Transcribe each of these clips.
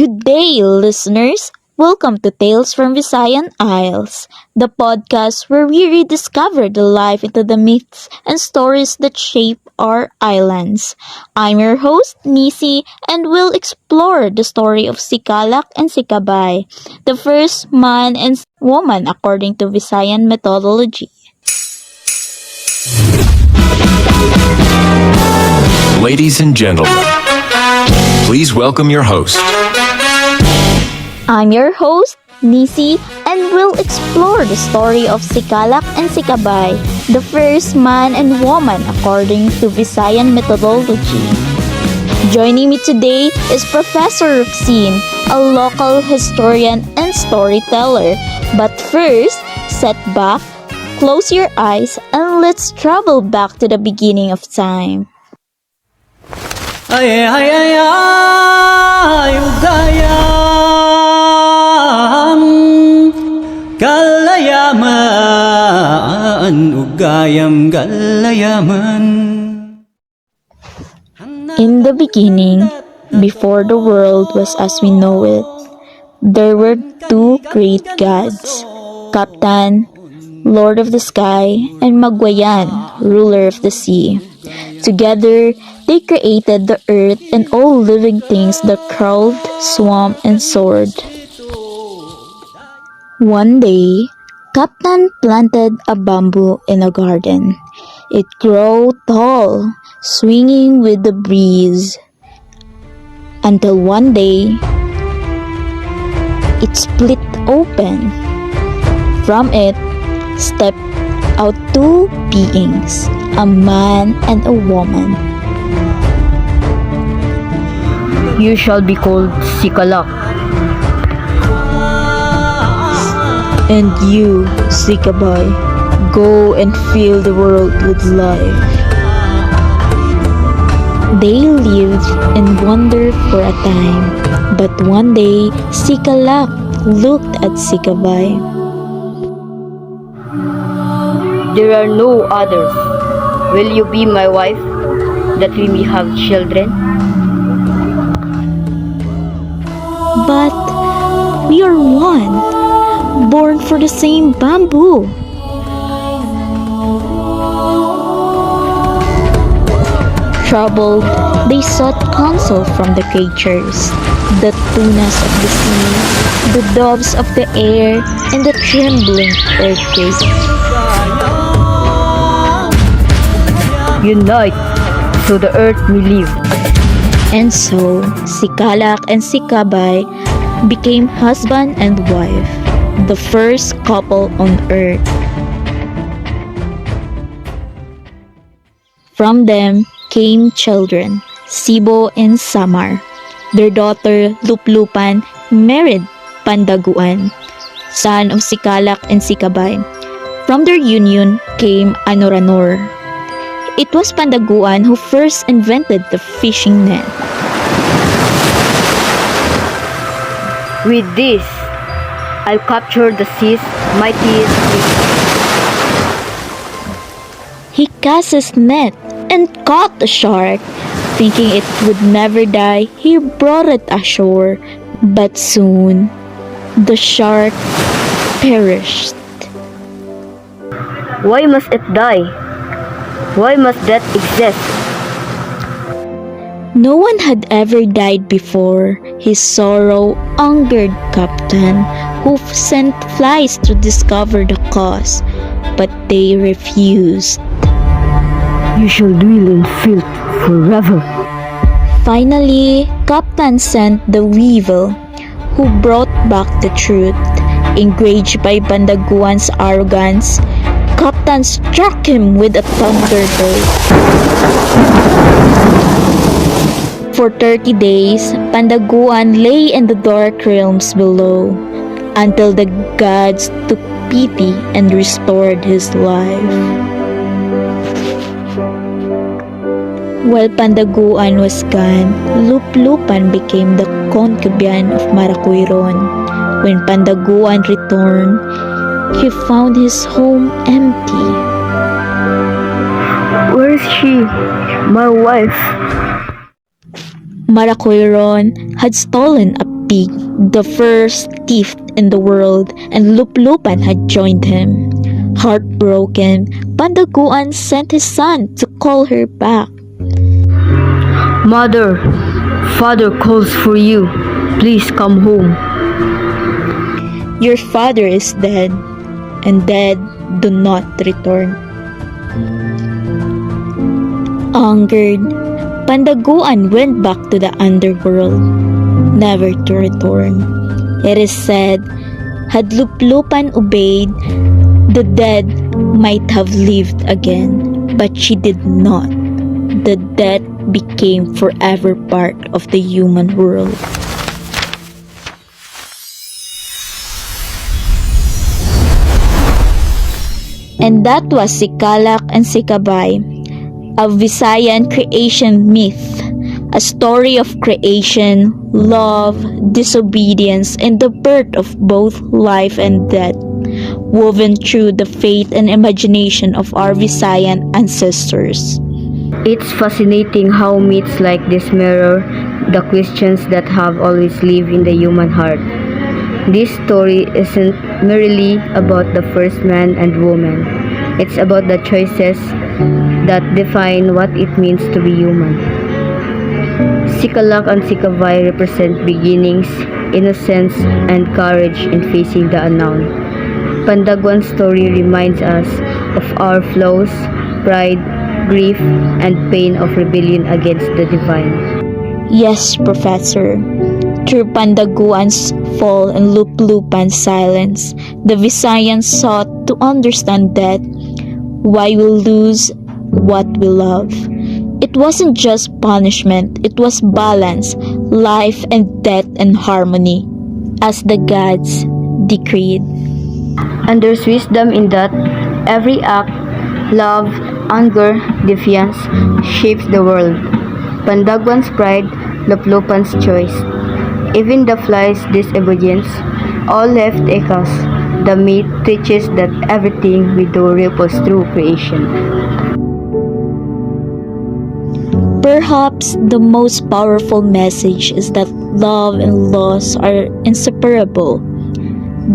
Good day, listeners! Welcome to Tales from Visayan Isles, the podcast where we rediscover the life into the myths and stories that shape our islands. I'm your host, Nisi, and we'll explore the story of Sicalac and Sicavay, the first man and woman according to Visayan methodology. Ladies and gentlemen, please welcome your host. I'm your host, Nisi, and we'll explore the story of Sicalac and Sicavay, the first man and woman according to Visayan methodology. Joining me today is Professor Roxine, a local historian and storyteller. But first, sit back, close your eyes, and let's travel back to the beginning of time. Ay ay ay ay ugayam galayaman. In the beginning, before the world was as we know it, there were two great gods, Kaptan, Lord of the Sky, and Magwayan, ruler of the sea. Together, they created the earth and all living things that crawled, swam, and soared. One day, Kaptan planted a bamboo in a garden. It grew tall, swinging with the breeze. Until one day, it split open. From it stepped out two beings, a man and a woman. You shall be called Sicalac. And you, Sicavay, go and fill the world with life. They lived in wonder for a time, but one day Sicalac looked at Sicavay. There are no others. Will you be my wife, that we may have children? But we are one, born for the same bamboo. Troubled, they sought counsel from the creatures, the tunas of the sea, the doves of the air, and the trembling earthquake. Unite, so the earth may live. And so, Sicalac and Sicavay became husband and wife, the first couple on earth. From them came children, Sibo and Samar. Their daughter, Luplupan, married Pandaguan, son of Sicalac and Sicavay. From their union came Anoranor. It was Pandaguan who first invented the fishing net. With this, I'll capture the sea's mightiest fish. He cast his net and caught the shark. Thinking it would never die, he brought it ashore. But soon, the shark perished. Why must it die? Why must death exist? No one had ever died before. His sorrow angered Kaptan, who sent flies to discover the cause, but they refused. You shall dwell in filth forever. Finally, Kaptan sent the weevil, who brought back the truth. Enraged by Pandaguan's arrogance, Kaptan struck him with a thunderbolt. For 30 days, Pandaguan lay in the dark realms below, until the gods took pity and restored his life. While Pandaguan was gone, Luplupan became the concubine of Maracuiron. When Pandaguan returned, he found his home empty. Where is she, my wife? Maracuiron had stolen a big, the first thief in the world, and Luplupan had joined him. Heartbroken, Pandaguan sent his son to call her back. Mother, father calls for you. Please come home. Your father is dead, and dead do not return. Angered, Pandaguan went back to the underworld, never to return. It is said, had Luplupan obeyed, the dead might have lived again, but she did not. The dead became forever part of the human world. And that was Sicalac and Sicavay, a Visayan creation myth, a story of creation, love, disobedience, and the birth of both life and death, woven through the faith and imagination of our Visayan ancestors. It's fascinating how myths like this mirror the questions that have always lived in the human heart. This story isn't merely about the first man and woman. It's about the choices that define what it means to be human. Sicalac and Sicavay represent beginnings, innocence, and courage in facing the unknown. Pandaguan's story reminds us of our flaws, pride, grief, and pain of rebellion against the divine. Yes, Professor. Through Pandaguan's fall and Luplupan's silence, the Visayans sought to understand that why we lose what we love. It wasn't just punishment, it was balance, life and death and harmony, as the gods decreed. And there's wisdom in that every act, love, anger, defiance, shapes the world. Pandaguan's pride, Luplupan's choice. Even the fly's disobedience, all left echoes. The myth teaches that everything we do ripples through creation. Perhaps the most powerful message is that love and loss are inseparable.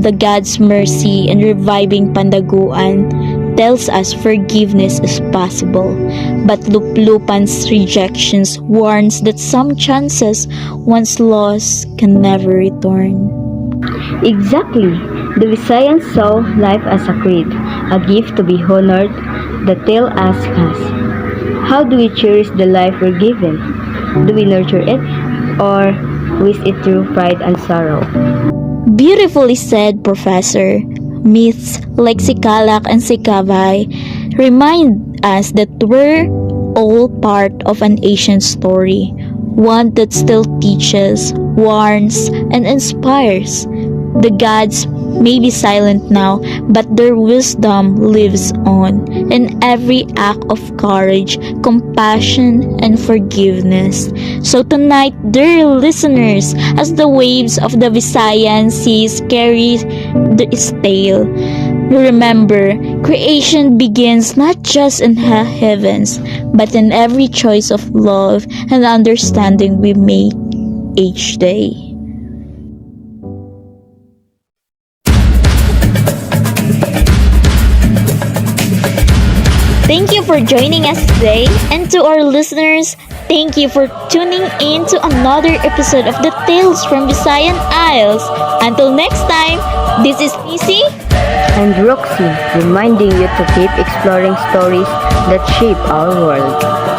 The God's mercy in reviving Pandaguan tells us forgiveness is possible, but Luplupan's rejections warns that some chances once lost can never return. Exactly. The Visayans saw life as a creed, a gift to be honored. The tale asks us, how do we cherish the life we're given? Do we nurture it, or waste it through pride and sorrow? Beautifully said, Professor. Myths like Sicalac and Sicavay remind us that we're all part of an ancient story, one that still teaches, warns, and inspires. The gods may be silent now, but their wisdom lives on in every act of courage, compassion, and forgiveness. So tonight, dear listeners, as the waves of the Visayan seas carry its tale, remember, creation begins not just in the heavens, but in every choice of love and understanding we make each day. Thank you for joining us today, and to our listeners, thank you for tuning in to another episode of the Tales from Visayan Isles. Until next time, this is Nisi. And Roxy, reminding you to keep exploring stories that shape our world.